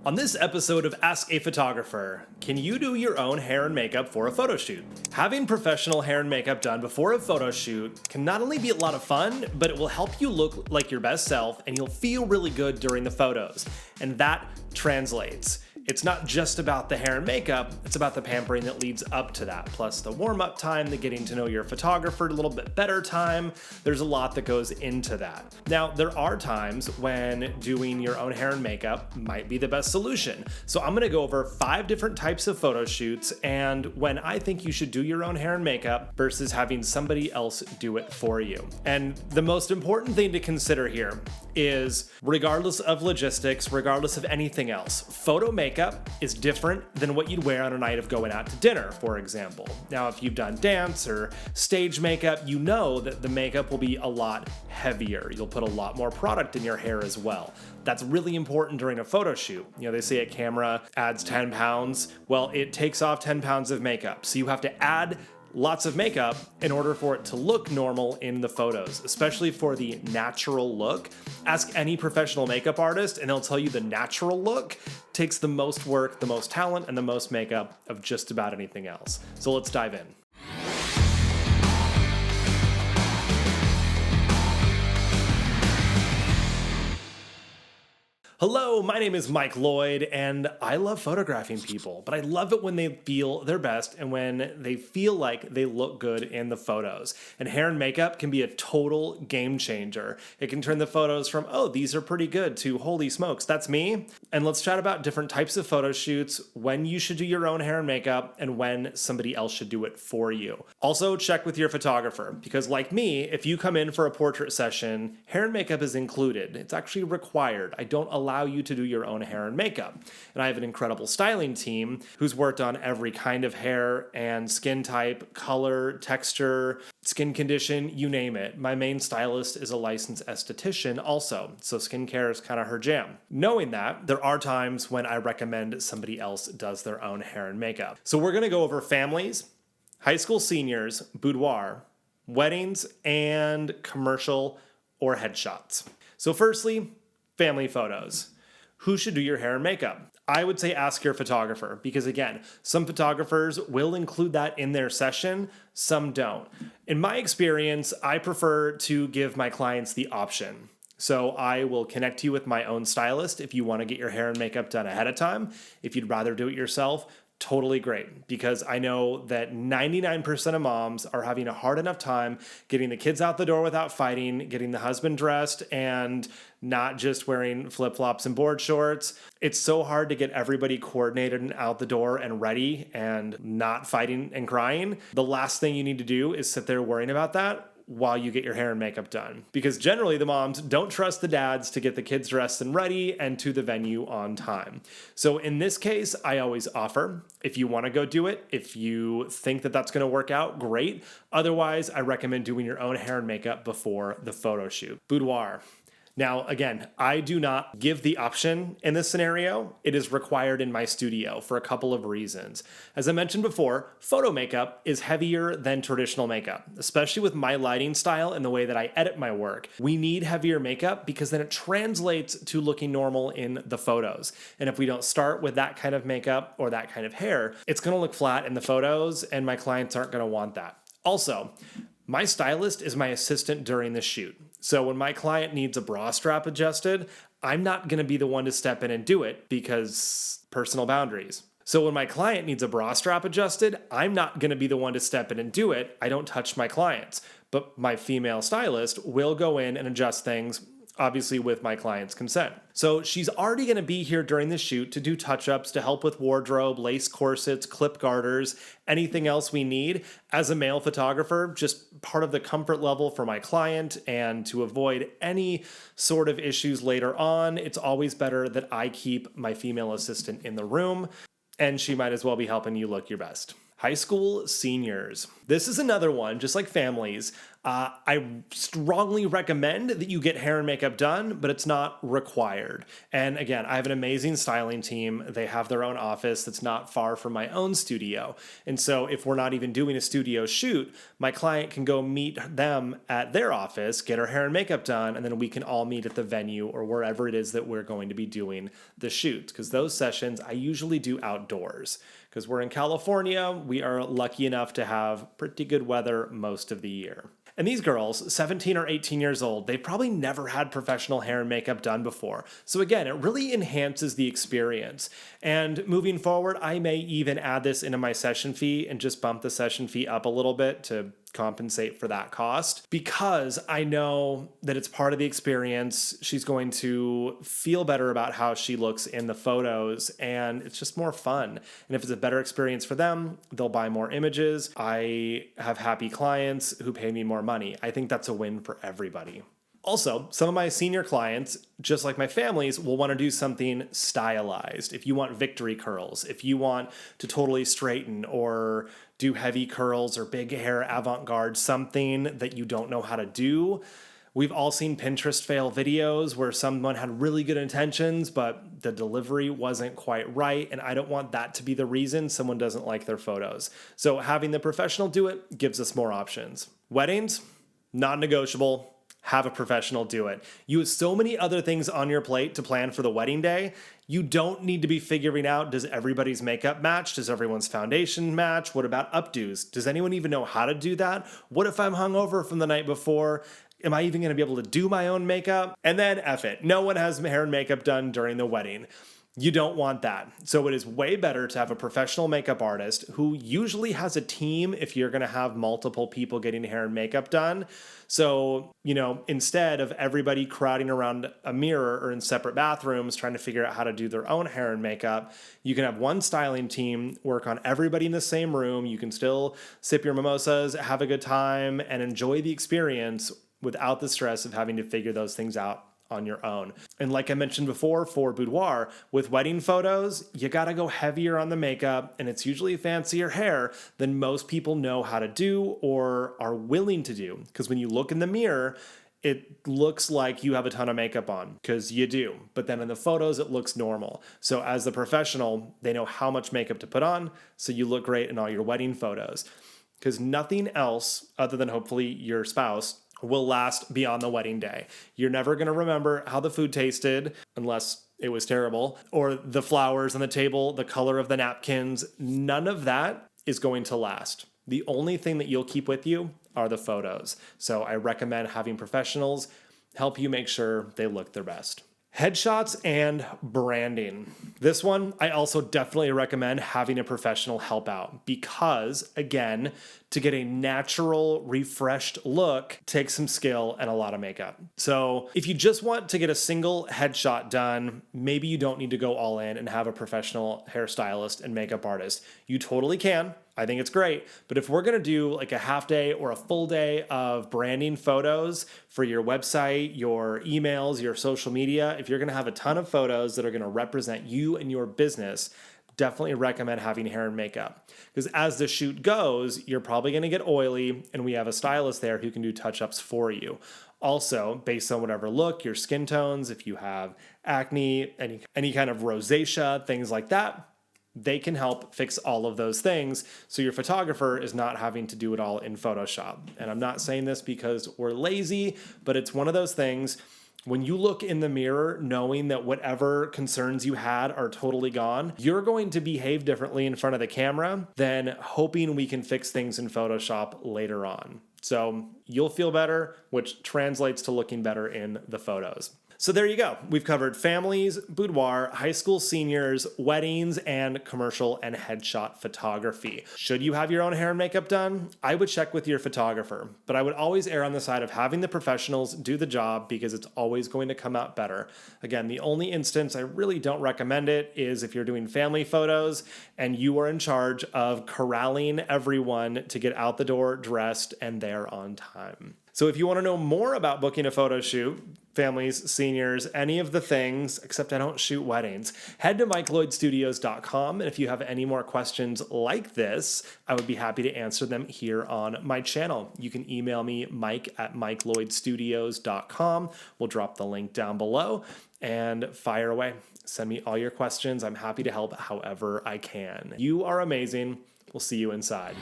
On this episode of Ask a Photographer, can you do your own hair and makeup for a photo shoot? Having professional hair and makeup done before a photo shoot can not only be a lot of fun, but it will help you look like your best self and you'll feel really good during the photos. And that translates. It's not just about the hair and makeup, it's about the pampering that leads up to that, plus the warm-up time, the getting to know your photographer a little bit better time. There's a lot that goes into that. Now, there are times when doing your own hair and makeup might be the best solution. So I'm gonna go over 5 different types of photo shoots and when I think you should do your own hair and makeup versus having somebody else do it for you. And the most important thing to consider here is, regardless of logistics, regardless of anything else, photo makeup is different than what you'd wear on a night of going out to dinner, for example. Now, if you've done dance or stage makeup, you know that the makeup will be a lot heavier. You'll put a lot more product in your hair as well. That's really important during a photo shoot. You know, they say a camera adds 10 pounds. Well, it takes off 10 pounds of makeup. So you have to add lots of makeup in order for it to look normal in the photos, especially for the natural look. Ask any professional makeup artist and they'll tell you the natural look takes the most work, the most talent, and the most makeup of just about anything else. So let's dive in. Hello, my name is Mike Lloyd, and I love photographing people, but I love it when they feel their best and when they feel like they look good in the photos. And hair and makeup can be a total game changer. It can turn the photos from, oh, these are pretty good, to holy smokes, that's me. And let's chat about different types of photo shoots, when you should do your own hair and makeup, and when somebody else should do it for you. Also, check with your photographer, because like me, if you come in for a portrait session, hair and makeup is included. It's actually required. I don't allow you to do your own hair and makeup. And I have an incredible styling team who's worked on every kind of hair and skin type, color, texture, skin condition, you name it. My main stylist is a licensed esthetician also, so skincare is kind of her jam. Knowing that, there are times when I recommend somebody else does their own hair and makeup. So we're gonna go over families, high school seniors, boudoir, weddings, and commercial or headshots. So firstly, family photos. Who should do your hair and makeup? I would say ask your photographer because again, some photographers will include that in their session, some don't. In my experience, I prefer to give my clients the option. So I will connect you with my own stylist if you want to get your hair and makeup done ahead of time. If you'd rather do it yourself, totally great, because I know that 99% of moms are having a hard enough time getting the kids out the door without fighting, getting the husband dressed, and not just wearing flip-flops and board shorts. It's so hard to get everybody coordinated and out the door and ready and not fighting and crying. The last thing you need to do is sit there worrying about that while you get your hair and makeup done. Because generally the moms don't trust the dads to get the kids dressed and ready and to the venue on time. So in this case, I always offer, if you want to go do it, if you think that that's going to work out, great. Otherwise, I recommend doing your own hair and makeup before the photo shoot. Boudoir. Now, again, I do not give the option in this scenario. It is required in my studio for a couple of reasons. As I mentioned before, photo makeup is heavier than traditional makeup, especially with my lighting style and the way that I edit my work. We need heavier makeup because then it translates to looking normal in the photos. And if we don't start with that kind of makeup or that kind of hair, it's gonna look flat in the photos and my clients aren't gonna want that. Also, my stylist is my assistant during the shoot. So when my client needs a bra strap adjusted, I'm not going to be the one to step in and do it because personal boundaries. So when my client needs a bra strap adjusted, I'm not going to be the one to step in and do it. I don't touch my clients. But my female stylist will go in and adjust things, obviously with my client's consent. So she's already going to be here during the shoot to do touch-ups, to help with wardrobe, lace corsets, clip garters, anything else we need. As a male photographer, just part of the comfort level for my client and to avoid any sort of issues later on, it's always better that I keep my female assistant in the room, and she might as well be helping you look your best. High school seniors. This is another one, just like families. I strongly recommend that you get hair and makeup done, but it's not required. And again, I have an amazing styling team. They have their own office that's not far from my own studio. And so if we're not even doing a studio shoot, my client can go meet them at their office, get her hair and makeup done, and then we can all meet at the venue or wherever it is that we're going to be doing the shoot. Because those sessions I usually do outdoors. Because we're in California, we are lucky enough to have pretty good weather most of the year. And these girls, 17 or 18 years old, they've probably never had professional hair and makeup done before. So again, it really enhances the experience. And moving forward, I may even add this into my session fee and just bump the session fee up a little bit to compensate for that cost, because I know that it's part of the experience. She's going to feel better about how she looks in the photos, and it's just more fun. And if it's a better experience for them, they'll buy more images. I have happy clients who pay me more money. I think that's a win for everybody. Also, some of my senior clients, just like my families, will want to do something stylized. If you want victory curls, if you want to totally straighten or do heavy curls or big hair avant-garde, something that you don't know how to do. We've all seen Pinterest fail videos where someone had really good intentions, but the delivery wasn't quite right. And I don't want that to be the reason someone doesn't like their photos. So having the professional do it gives us more options. Weddings, non-negotiable. Have a professional do it. You have so many other things on your plate to plan for the wedding day. You don't need to be figuring out, does everybody's makeup match? Does everyone's foundation match? What about updos? Does anyone even know how to do that? What if I'm hungover from the night before? Am I even going to be able to do my own makeup? And then F it. No one has hair and makeup done during the wedding. You don't want that. So it is way better to have a professional makeup artist who usually has a team if you're going to have multiple people getting hair and makeup done. So, instead of everybody crowding around a mirror or in separate bathrooms trying to figure out how to do their own hair and makeup, you can have one styling team work on everybody in the same room. You can still sip your mimosas, have a good time, and enjoy the experience without the stress of having to figure those things out on your own. And like I mentioned before, for boudoir, with wedding photos, you gotta go heavier on the makeup, and it's usually fancier hair than most people know how to do or are willing to do. Because when you look in the mirror, it looks like you have a ton of makeup on, because you do. But then in the photos, it looks normal. So as the professional, they know how much makeup to put on, so you look great in all your wedding photos. Because nothing else, other than hopefully your spouse, will last beyond the wedding day. You're never going to remember how the food tasted unless it was terrible, or the flowers on the table, the color of the napkins. None of that is going to last. The only thing that you'll keep with you are the photos. So I recommend having professionals help you make sure they look their best. Headshots and branding. This one, I also definitely recommend having a professional help out because, again, to get a natural, refreshed look takes some skill and a lot of makeup. So if you just want to get a single headshot done, maybe you don't need to go all in and have a professional hairstylist and makeup artist. You totally can. I think it's great. But if we're going to do like a half day or a full day of branding photos for your website, your emails, your social media, if you're going to have a ton of photos that are going to represent you and your business, definitely recommend having hair and makeup. Because as the shoot goes, you're probably going to get oily, and we have a stylist there who can do touch-ups for you. Also, based on whatever look, your skin tones, if you have acne, any kind of rosacea, things like that, they can help fix all of those things, so your photographer is not having to do it all in Photoshop. And I'm not saying this because we're lazy, but it's one of those things. When you look in the mirror knowing that whatever concerns you had are totally gone, you're going to behave differently in front of the camera than hoping we can fix things in Photoshop later on. So you'll feel better, which translates to looking better in the photos. So there you go. We've covered families, boudoir, high school seniors, weddings, and commercial and headshot photography. Should you have your own hair and makeup done? I would check with your photographer, but I would always err on the side of having the professionals do the job because it's always going to come out better. Again, the only instance I really don't recommend it is if you're doing family photos and you are in charge of corralling everyone to get out the door dressed and there on time. So if you want to know more about booking a photo shoot, families, seniors, any of the things, except I don't shoot weddings. Head to MikeLloydStudios.com, and if you have any more questions like this, I would be happy to answer them here on my channel. You can email me, mike@MikeLloydStudios.com. We'll drop the link down below, and fire away. Send me all your questions. I'm happy to help however I can. You are amazing. We'll see you inside.